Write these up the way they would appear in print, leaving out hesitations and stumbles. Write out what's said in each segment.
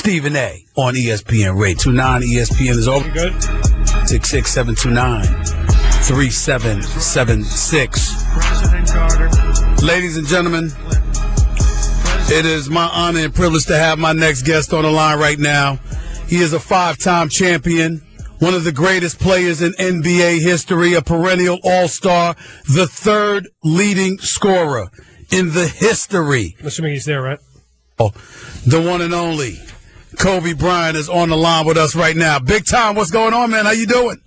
Stephen A. on ESPN Radio. 29 ESPN is over. Good. 66729-3776. Ladies and gentlemen, it is my honor and privilege to have my next guest on the line right now. He is a 5-time champion, one of the greatest players in NBA history, a perennial all-star, the third leading scorer in the history. Assuming he's there, right? Oh, the one and only Kobe Bryant is on the line with us right now. Big time, what's going on, man? How you doing?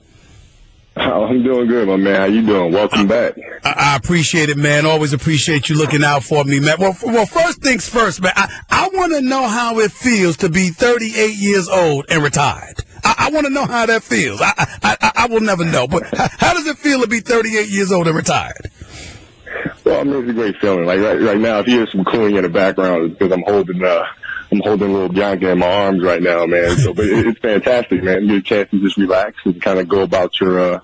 Oh, I'm doing good, my man. How you doing? Welcome back. I appreciate it, man. Always appreciate you looking out for me, man. Well, first things first, man. I want to know how it feels to be 38 years old and retired. I want to know how that feels. I will never know. But how does it feel to be 38 years old and retired? Well, I mean, it's a great feeling. Like right now, if you hear some cooing in the background, it's because I'm holding little Bianca in my arms right now, man. So, but it's fantastic, man. You get a chance to just relax and kind of go about your,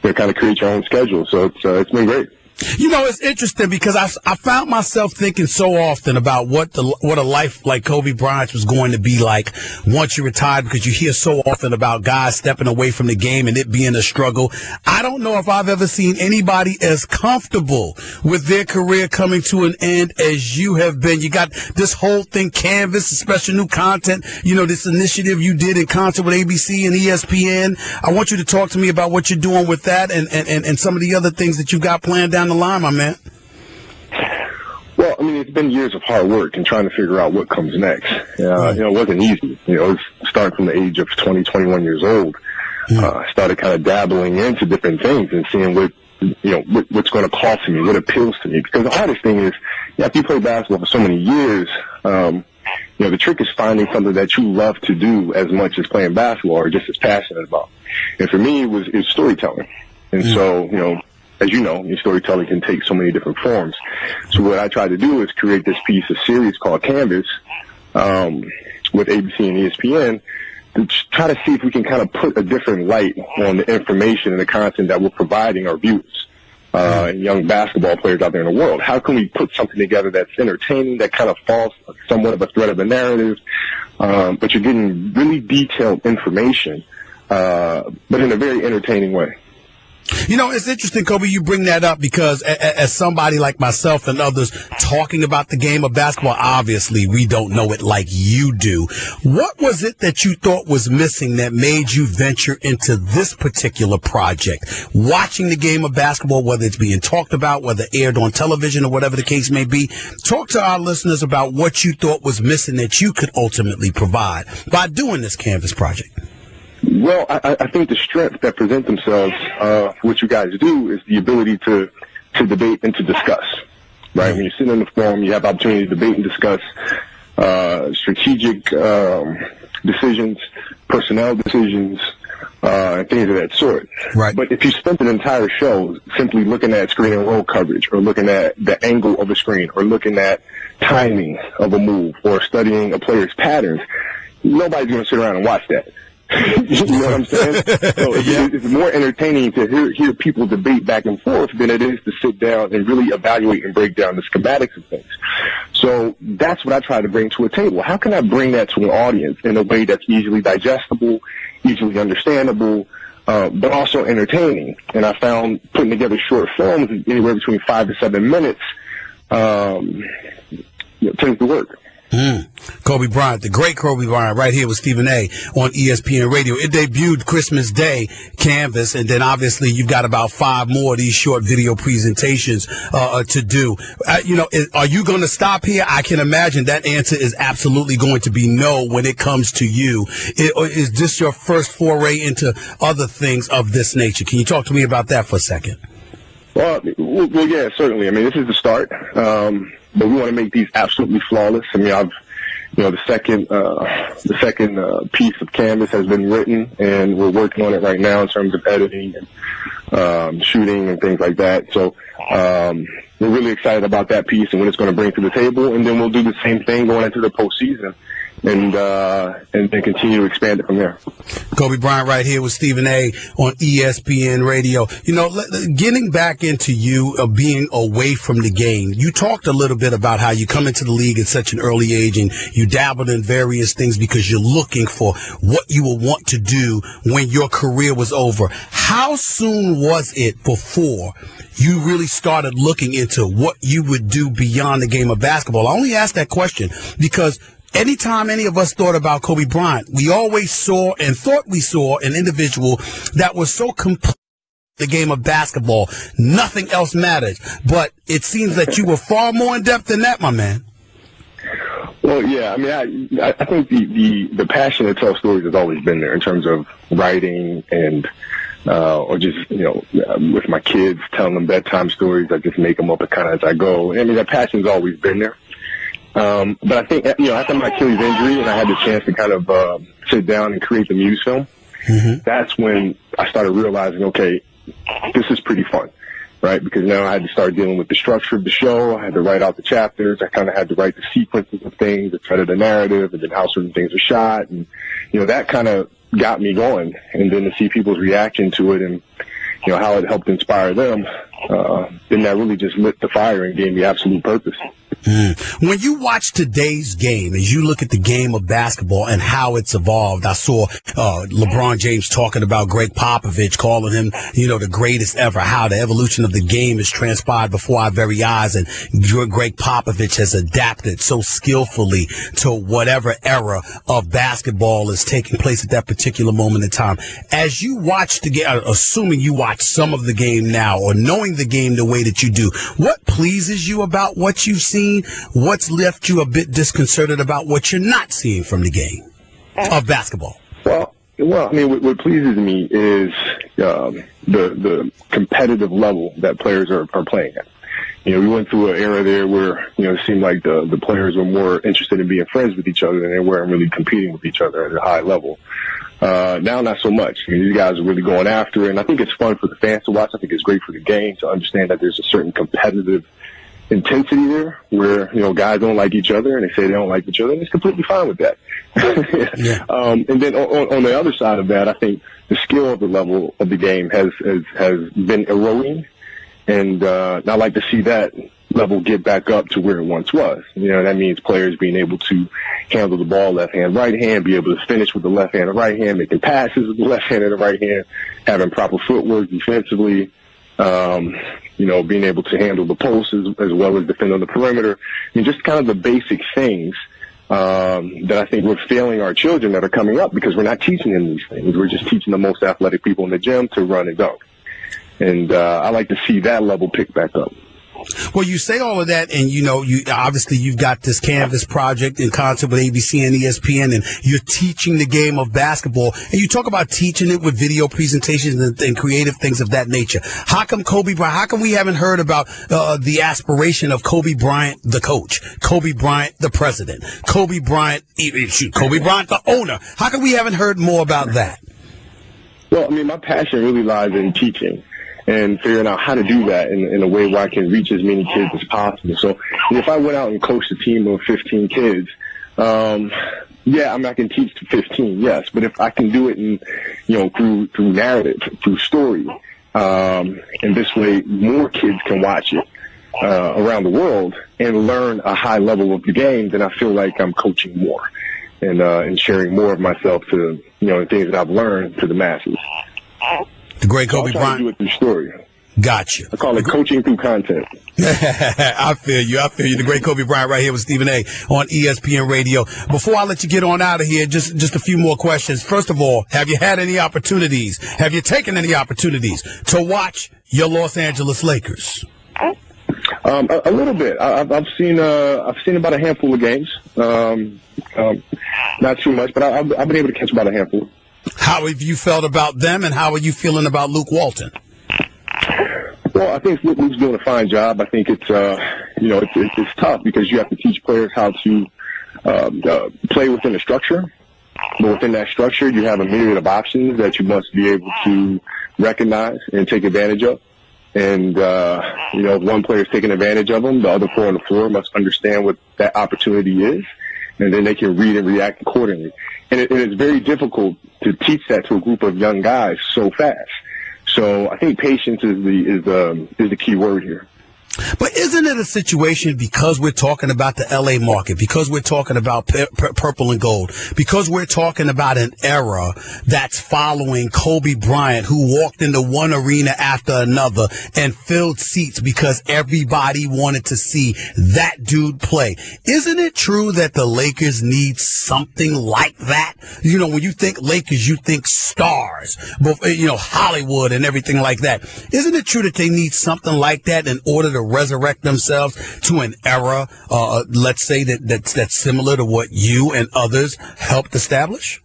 kind of create your own schedule. So it's been great. You know, it's interesting because I found myself thinking so often about what a life like Kobe Bryant was going to be like once you retired, because you hear so often about guys stepping away from the game and it being a struggle. I don't know if I've ever seen anybody as comfortable with their career coming to an end as you have been. You got this whole thing, Canvas, special new content, you know, this initiative you did in concert with ABC and ESPN. I want you to talk to me about what you're doing with that and some of the other things that you've got planned down the line, my man. Well, I mean, it's been years of hard work and trying to figure out what comes next. You know, it wasn't easy. You know, it was starting from the age of 20, 21 years old. I started kind of dabbling into different things and seeing what's going to cost me, what appeals to me. Because the hardest thing is, after you play basketball for so many years, the trick is finding something that you love to do as much as playing basketball or just as passionate about. And for me, it was storytelling. And so, as you know, your storytelling can take so many different forms. So what I tried to do is create this series called Canvas, with ABC and ESPN, to try to see if we can kind of put a different light on the information and the content that we're providing our viewers, and young basketball players out there in the world. How can we put something together that's entertaining, that kind of falls somewhat of a thread of a narrative, but you're getting really detailed information, but in a very entertaining way. You know, it's interesting, Kobe, you bring that up because as somebody like myself and others talking about the game of basketball, obviously we don't know it like you do. What was it that you thought was missing that made you venture into this particular project? Watching the game of basketball, whether it's being talked about, whether aired on television or whatever the case may be, talk to our listeners about what you thought was missing that you could ultimately provide by doing this Canvas project. Well, I think the strengths that present themselves for what you guys do is the ability to debate and to discuss, right? When you're sitting in the forum, you have the opportunity to debate and discuss strategic decisions, personnel decisions, and things of that sort. Right. But if you spent an entire show simply looking at screen and roll coverage or looking at the angle of a screen or looking at timing of a move or studying a player's patterns, nobody's going to sit around and watch that. You know what I'm saying? So it's more entertaining to hear people debate back and forth than it is to sit down and really evaluate and break down the schematics of things. So that's what I try to bring to a table. How can I bring that to an audience in a way that's easily digestible, easily understandable, but also entertaining? And I found putting together short films, anywhere between 5 to 7 minutes, tends to work. Kobe Bryant, the great Kobe Bryant, right here with Stephen A. on ESPN Radio. It debuted Christmas Day, Canvas, and then obviously you've got about 5 more of these short video presentations to do. Are you going to stop here? I can imagine that answer is absolutely going to be no when it comes to you. Is this your first foray into other things of this nature? Can you talk to me about that for a second? Well, yeah, certainly. I mean, this is the start. But we want to make these absolutely flawless. I mean, the second piece of Canvas has been written, and we're working on it right now in terms of editing and shooting and things like that. So we're really excited about that piece and what it's going to bring to the table. And then we'll do the same thing going into the postseason and then continue to expand it from there. Kobe Bryant right here with Stephen A. on ESPN Radio. You know, getting back into you being away from the game, you talked a little bit about how you come into the league at such an early age and you dabbled in various things because you're looking for what you will want to do when your career was over. How soon was it before you really started looking into what you would do beyond the game of basketball? I only ask that question because anytime any of us thought about Kobe Bryant, we always saw and thought we saw an individual that was so complete the game of basketball, nothing else mattered. But it seems that you were far more in depth than that, my man. Well, yeah, I mean, I think the passion to tell stories has always been there in terms of writing and or just, you know, with my kids, telling them bedtime stories. I just make them up kind of as I go. I mean, that passion's always been there. But I think, you know, after my Achilles injury and I had the chance to kind of sit down and create the Muse film, that's when I started realizing, okay, this is pretty fun, right? Because now I had to start dealing with the structure of the show. I had to write out the chapters. I kind of had to write the sequences of things, the thread of the narrative, and then how certain things are shot. And, you know, that kind of got me going. And then to see people's reaction to it and, you know, how it helped inspire them, then that really just lit the fire and gave me absolute purpose. When you watch today's game, as you look at the game of basketball and how it's evolved, I saw LeBron James talking about Greg Popovich, calling him, you know, the greatest ever, how the evolution of the game has transpired before our very eyes, and Greg Popovich has adapted so skillfully to whatever era of basketball is taking place at that particular moment in time. As you watch the game, assuming you watch some of the game now or knowing the game the way that you do, what pleases you about what you've seen? What's left you a bit disconcerted about what you're not seeing from the game of basketball? Well, I mean, what pleases me is the competitive level that players are playing at. You know, we went through an era there where, you know, it seemed like the players were more interested in being friends with each other than they were in really competing with each other at a high level. Now, not so much. I mean, these guys are really going after it, and I think it's fun for the fans to watch. I think it's great for the game to understand that there's a certain competitive intensity there where, you know, guys don't like each other and they say they don't like each other, and it's completely fine with that. Yeah. And then on the other side of that, I think the skill of the level of the game has been eroding, and I'd like to see that level get back up to where it once was. You know, that means players being able to handle the ball left hand, right hand, be able to finish with the left hand and right hand, making passes with the left hand and the right hand, having proper footwork defensively, you know, being able to handle the post as well as defend on the perimeter. I mean, just kind of the basic things that I think we're failing our children that are coming up because we're not teaching them these things. We're just teaching the most athletic people in the gym to run and dunk. And I like to see that level pick back up. Well, you say all of that, and you know, you've got this Canvas project in concert with ABC and ESPN, and you're teaching the game of basketball, and you talk about teaching it with video presentations and creative things of that nature. How come Kobe Bryant? How come we haven't heard about the aspiration of Kobe Bryant, the coach, Kobe Bryant, the president, Kobe Bryant, Kobe Bryant, the owner? How come we haven't heard more about that? Well, I mean, my passion really lies in teaching and figuring out how to do that in a way where I can reach as many kids as possible. So if I went out and coached a team of 15 kids, yeah, I mean, I can teach to 15, yes, but if I can do it in, you know, through narrative, through story, and this way more kids can watch it around the world and learn a high level of the game, then I feel like I'm coaching more and sharing more of myself to, you know, the things that I've learned to the masses. The great Kobe Bryant. Do it through story. Gotcha. I call it coaching through content. I feel you. The great Kobe Bryant right here with Stephen A. on ESPN Radio. Before I let you get on out of here, just a few more questions. First of all, have you had any opportunities? Have you taken any opportunities to watch your Los Angeles Lakers? A little bit. I've seen about a handful of games. Not too much, but I've been able to catch about a handful. How have you felt about them, and how are you feeling about Luke Walton? Well, I think Luke's doing a fine job. I think it's you know, it's tough because you have to teach players how to play within a structure. But within that structure, you have a myriad of options that you must be able to recognize and take advantage of. And you know, if one player is taking advantage of them, the other four on the floor must understand what that opportunity is and then they can read and react accordingly. And it's very difficult to teach that to a group of young guys so fast. So I think patience is the key word here. But isn't it a situation, because we're talking about the L.A. market, because we're talking about purple and gold, because we're talking about an era that's following Kobe Bryant, who walked into one arena after another and filled seats because everybody wanted to see that dude play? Isn't it true that the Lakers need something like that? You know, when you think Lakers, you think stars, you know, Hollywood and everything like that. Isn't it true that they need something like that in order to resurrect themselves to an era, let's say that's similar to what you and others helped establish?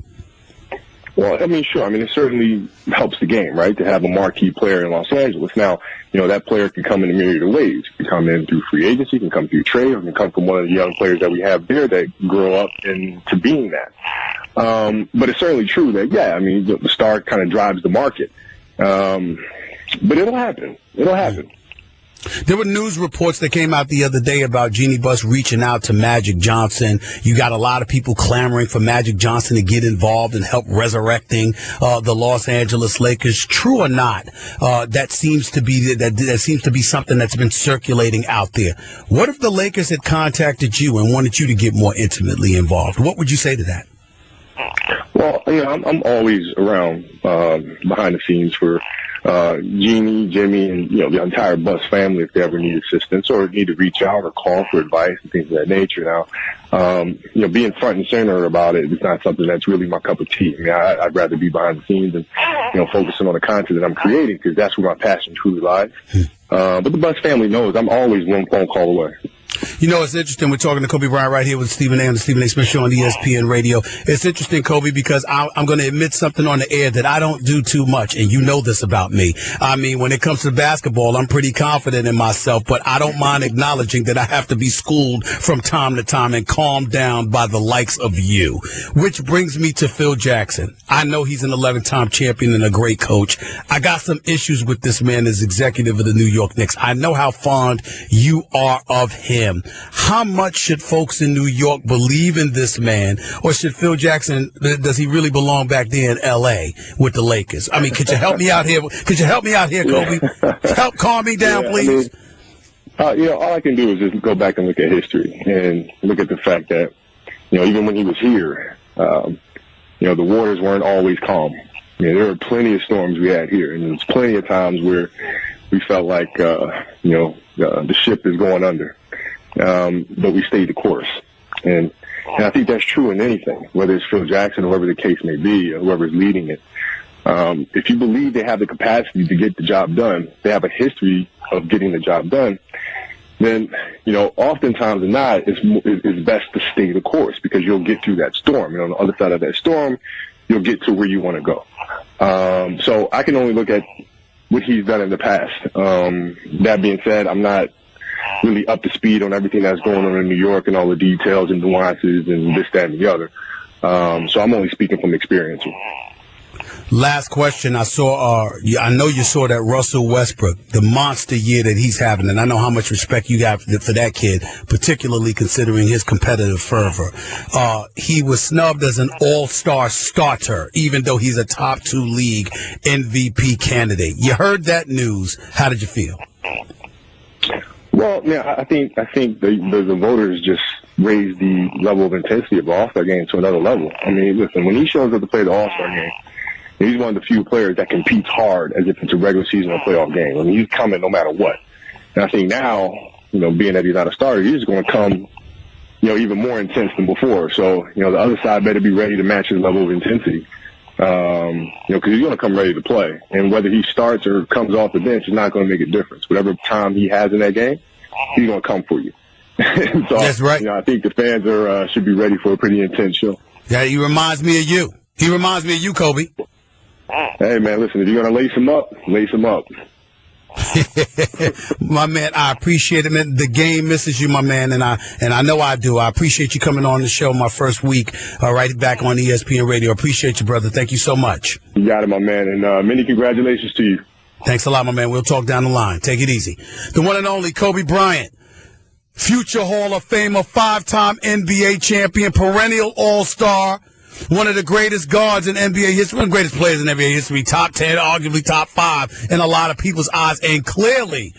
Well, I mean, sure. I mean, it certainly helps the game, right, to have a marquee player in Los Angeles. Now, you know, that player can come in a myriad of ways. It can come in through free agency, can come through trade, or can come from one of the young players that we have there that grow up into being that. But it's certainly true that, yeah, I mean, the star kind of drives the market. But it'll happen. It'll happen. There were news reports that came out the other day about Jeannie Buss reaching out to Magic Johnson. You got a lot of people clamoring for Magic Johnson to get involved and help resurrecting the Los Angeles Lakers. True or not, that seems to be something that's been circulating out there. What if the Lakers had contacted you and wanted you to get more intimately involved? What would you say to that? Well, you know, I'm always around behind the scenes for Jeannie, Jimmy, and, you know, the entire Buss family if they ever need assistance or need to reach out or call for advice and things of that nature. Now, you know, being front and center about it is not something that's really my cup of tea. I mean, I'd rather be behind the scenes and, you know, focusing on the content that I'm creating because that's where my passion truly lies. But the Buss family knows I'm always one phone call away. You know, it's interesting. We're talking to Kobe Bryant right here with Stephen A. on the Stephen A. Smith Show on ESPN Radio. It's interesting, Kobe, because I'm going to admit something on the air that I don't do too much, and you know this about me. I mean, when it comes to basketball, I'm pretty confident in myself, but I don't mind acknowledging that I have to be schooled from time to time and calmed down by the likes of you. Which brings me to Phil Jackson. I know he's an 11-time champion and a great coach. I got some issues with this man as executive of the New York Knicks. I know how fond you are of him. How much should folks in New York believe in this man, or should Phil Jackson, does he really belong back there in L.A. with the Lakers? I mean, could you help me out here? Could you help me out here, Kobe? Help calm me down, please. I mean, you know, all I can do is just go back and look at history and look at the fact that, you know, even when he was here, you know, the waters weren't always calm. You know, there were plenty of storms we had here, and there's plenty of times where we felt like, you know, the ship is going under. But we stayed the course. And I think that's true in anything, whether it's Phil Jackson or whoever the case may be, or whoever's leading it. If you believe they have the capacity to get the job done, they have a history of getting the job done, then, you know, oftentimes or not, it's best to stay the course because you'll get through that storm. And on the other side of that storm, you'll get to where you want to go. So I can only look at what he's done in the past. That being said, I'm not really up to speed on everything that's going on in New York and all the details and nuances and this, that, and the other. So I'm only speaking from experience. Last question. I know you saw that Russell Westbrook, the monster year that he's having, and I know how much respect you got for that kid, particularly considering his competitive fervor. He was snubbed as an all-star starter, even though he's a top 2 league MVP candidate. You heard that news. How did you feel? Well, yeah, I think the voters just raised the level of intensity of the All-Star game to another level. I mean, listen, when he shows up to play the All-Star game, he's one of the few players that competes hard as if it's a regular season or playoff game. I mean, he's coming no matter what. And I think now, you know, being that he's not a starter, he's going to come, you know, even more intense than before. So, you know, the other side better be ready to match his level of intensity. You know, because he's going to come ready to play. And whether he starts or comes off the bench is not going to make a difference. Whatever time he has in that game, he's going to come for you. So, that's right. You know, I think the fans should be ready for a pretty intense show. Yeah, he reminds me of you. He reminds me of you, Kobe. Hey, man, listen, if you're going to lace him up, lace him up. My man, I appreciate it, man. The game misses you, my man, and I know I do. I appreciate you coming on the show my first week, right back on ESPN Radio. Appreciate you, brother. Thank you so much. You got it, my man, and many congratulations to you. Thanks a lot, my man. We'll talk down the line. Take it easy. The one and only Kobe Bryant. future Hall of Famer, 5-time NBA champion, perennial All-Star, one of the greatest guards in NBA history, one of the greatest players in NBA history, top 10, arguably top 5 in a lot of people's eyes, and clearly,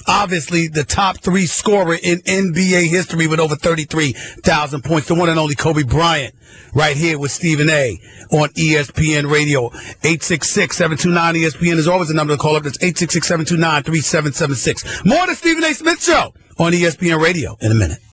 obviously, the top 3 scorer in NBA history with over 33,000 points, the one and only Kobe Bryant, right here with Stephen A. on ESPN Radio. 866-729-ESPN is always the number to call up. That's 866-729-3776. More of the Stephen A. Smith Show on ESPN Radio in a minute.